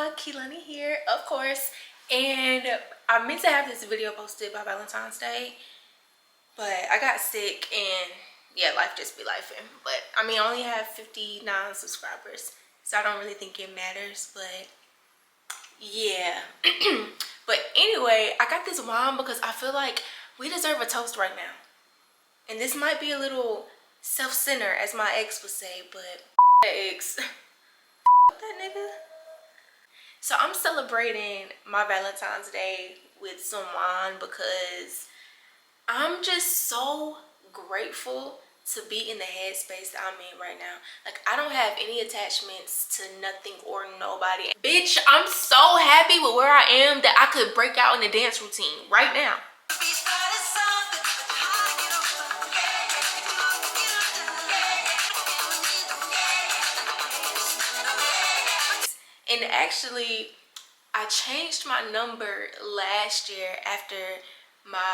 Thekilonilee here, of course, and I meant to have this video posted by Valentine's Day, but I got sick and yeah, life just be lifing. But I mean, I only have 59 subscribers, so I don't really think it matters, but yeah. But anyway, I got this wine because I feel like we deserve a toast right now. And this might be a little self-centered, as my ex would say, but that ex. That nigga. So I'm celebrating my Valentine's Day with some wine because I'm just so grateful to be in the headspace that I'm in right now. Like, I don't have any attachments to nothing or nobody. Bitch, I'm so happy with where I am that I could break out in a dance routine right now. And actually, I changed my number last year after my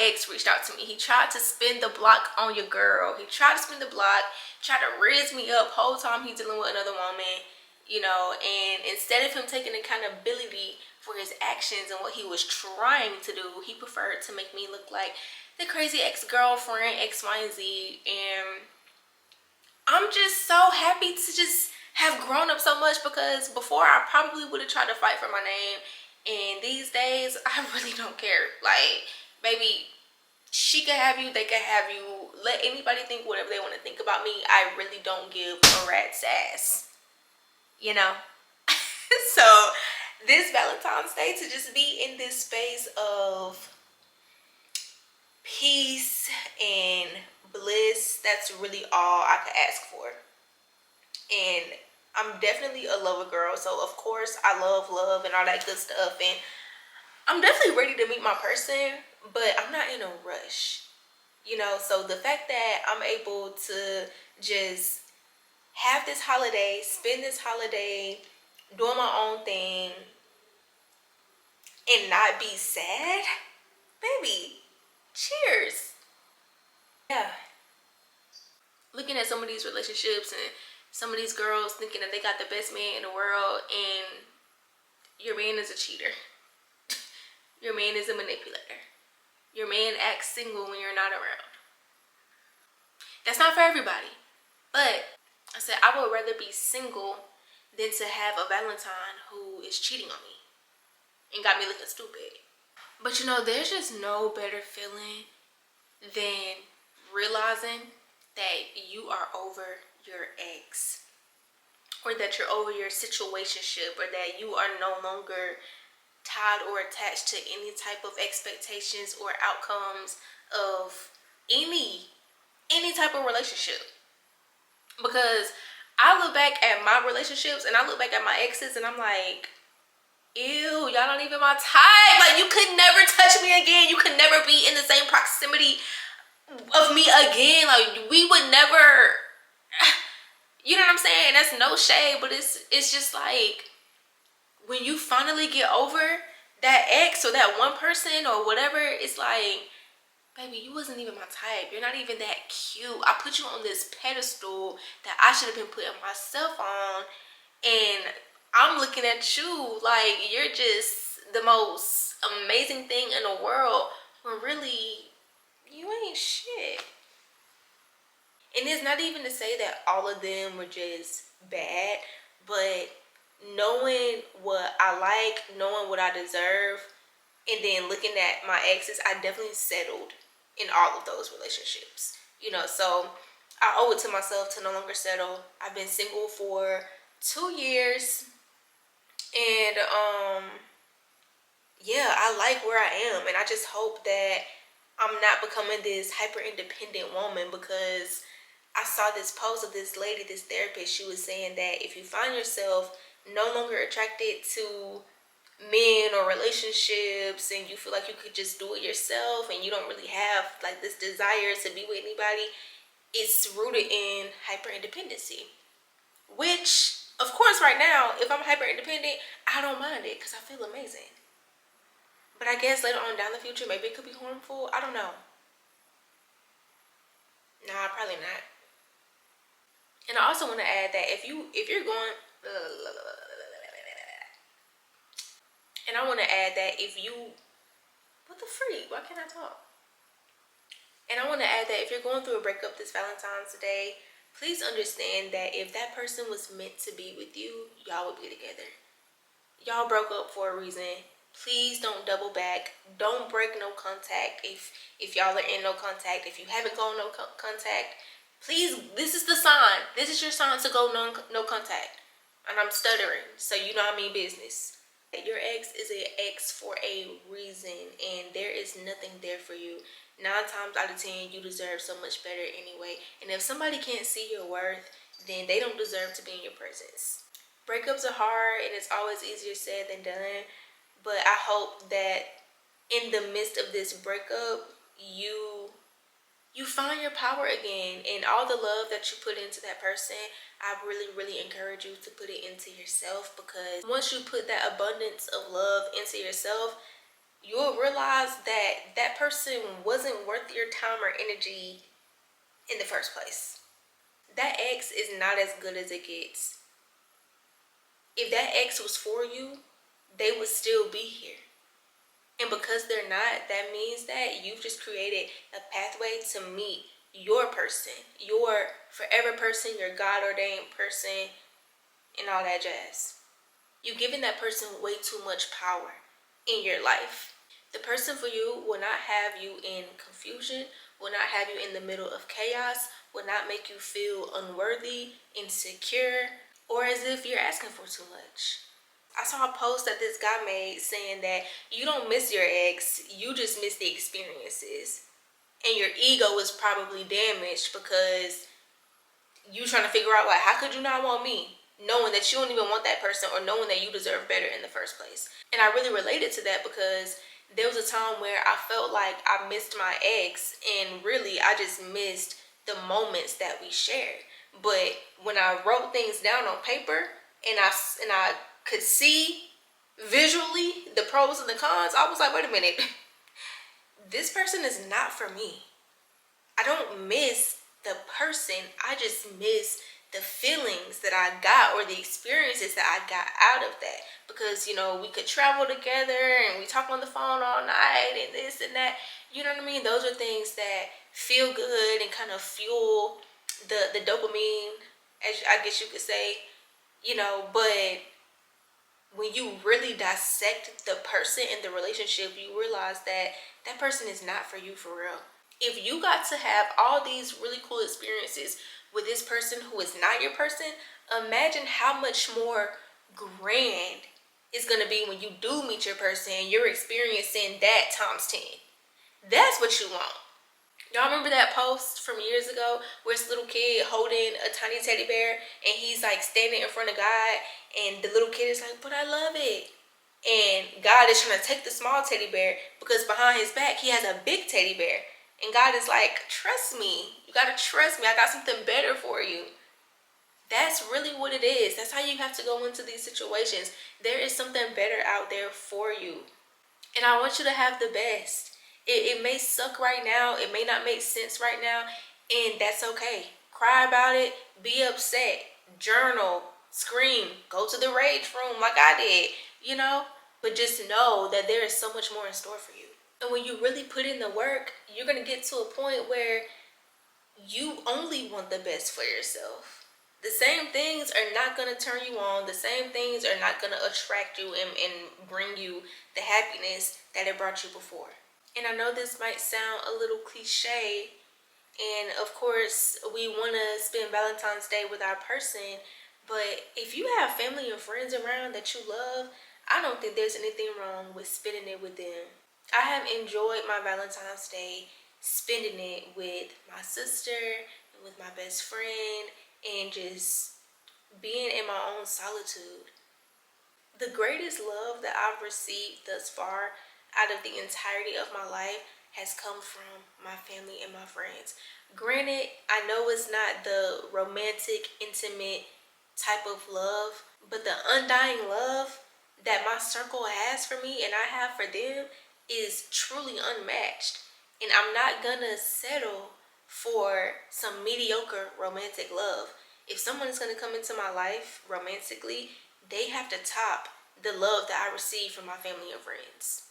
ex reached out to me. He tried to spin the block on your girl. He tried to spin the block, tried to rizz me up. Whole time he's dealing with another woman, you know. And instead of him taking accountability for his actions and what he was trying to do, he preferred to make me look like the crazy ex-girlfriend, X, Y, and Z. And I'm just so happy to just have grown up so much, because before I probably would have tried to fight for my name, and these days I really don't care. Like, baby, she could have you, they could have you. Let anybody think whatever they want to think about me. I really don't give a rat's ass, you know. So this Valentine's Day, to just be in this space of peace and bliss, that's really all I could ask for. And I'm definitely a lover girl, so of course I love and all that good stuff, and I'm definitely ready to meet my person, but I'm not in a rush, you know. So the fact that I'm able to just have this holiday, spend this holiday doing my own thing and not be sad, baby, cheers. Yeah, looking at some of these relationships and some of these girls thinking that they got the best man in the world, and your man is a cheater. Your man is a manipulator. Your man acts single when you're not around. That's not for everybody. But I said I would rather be single than to have a Valentine who is cheating on me and got me looking stupid. But you know, there's just no better feeling than realizing that you are over your ex, or that you're over your situationship, or that you are no longer tied or attached to any type of expectations or outcomes of any type of relationship. Because I look back at my relationships and I look back at my exes and I'm like, ew, y'all not even my type. Like, you could never touch me again. You could never be in the same proximity of me again. Like, we would never, you know what I'm saying? That's no shade, but it's just like, when you finally get over that ex or that one person or whatever, it's like, baby, you wasn't even my type. You're not even that cute. I put you on this pedestal that I should have been putting myself on, and I'm looking at you like you're just the most amazing thing in the world, when really you ain't shit. And it's not even to say that all of them were just bad, but knowing what I like, knowing what I deserve, and then looking at my exes, I definitely settled in all of those relationships, you know. So I owe it to myself to no longer settle. I've been single for 2 years, and yeah, I like where I am, and I just hope that I'm not becoming this hyper independent woman, because I saw this post of this lady, this therapist. She was saying that if you find yourself no longer attracted to men or relationships, and you feel like you could just do it yourself, and you don't really have like this desire to be with anybody, it's rooted in hyper independency. Which, of course, right now, if I'm hyper independent, I don't mind it because I feel amazing. But I guess later on down the future, maybe it could be harmful. I don't know. Nah, probably not. And I also want to add that if you're going And I want to add that if you, what the freak? Why can't I talk? And I want to add that if you're going through a breakup this Valentine's Day, please understand that if that person was meant to be with you, y'all would be together. Y'all broke up for a reason. Please don't double back. Don't break no contact if y'all are in no contact. If you haven't gone no contact, please, this is the sign. This is your sign to go no contact. And I'm stuttering, so you know I mean business. Your ex is an ex for a reason, and there is nothing there for you. 9 times out of 10, you deserve so much better anyway. And if somebody can't see your worth, then they don't deserve to be in your presence. Breakups are hard, and it's always easier said than done. But I hope that in the midst of this breakup, you find your power again, and all the love that you put into that person, I really encourage you to put it into yourself, because once you put that abundance of love into yourself, you'll realize that that person wasn't worth your time or energy in the first place. That ex is not as good as it gets. If that ex was for you, they would still be here. And because they're not, that means that you've just created a pathway to meet your person, your forever person, your God-ordained person, and all that jazz. You're giving that person way too much power in your life. The person for you will not have you in confusion, will not have you in the middle of chaos, will not make you feel unworthy, insecure, or as if you're asking for too much. I saw a post that this guy made saying that you don't miss your ex, you just miss the experiences. And your ego is probably damaged because you trying to figure out, like, how could you not want me? Knowing that you don't even want that person, or knowing that you deserve better in the first place. And I really related to that because there was a time where I felt like I missed my ex, and really I just missed the moments that we shared. But when I wrote things down on paper and I could see visually the pros and the cons, I was like, wait a minute, this person is not for me. I don't miss the person, I just miss the feelings that I got, or the experiences that I got out of that. Because, you know, we could travel together and we talk on the phone all night and this and that. You know what I mean? Those are things that feel good and kind of fuel the dopamine, as I guess you could say, you know. But when you really dissect the person in the relationship, you realize that that person is not for you for real. If you got to have all these really cool experiences with this person who is not your person, imagine how much more grand it's going to be when you do meet your person and you're experiencing that times 10. That's what you want. Y'all remember that post from years ago where this little kid holding a tiny teddy bear and he's like standing in front of God, and the little kid is like, but I love it. And God is trying to take the small teddy bear because behind his back he has a big teddy bear. And God is like, trust me. You got to trust me. I got something better for you. That's really what it is. That's how you have to go into these situations. There is something better out there for you. And I want you to have the best. It may suck right now. It may not make sense right now. And that's okay. Cry about it. Be upset. Journal. Scream. Go to the rage room like I did. You know? But just know that there is so much more in store for you. And when you really put in the work, you're going to get to a point where you only want the best for yourself. The same things are not going to turn you on. The same things are not going to attract you and bring you the happiness that it brought you before. And I know this might sound a little cliche. And of course, we want to spend Valentine's Day with our person. But if you have family and friends around that you love, I don't think there's anything wrong with spending it with them. I have enjoyed my Valentine's Day spending it with my sister and with my best friend and just being in my own solitude. The greatest love that I've received thus far out of the entirety of my life has come from my family and my friends. Granted, I know it's not the romantic, intimate type of love, but the undying love that my circle has for me and I have for them is truly unmatched. And I'm not gonna settle for some mediocre romantic love. If someone is going to come into my life romantically, they have to top the love that I receive from my family and friends.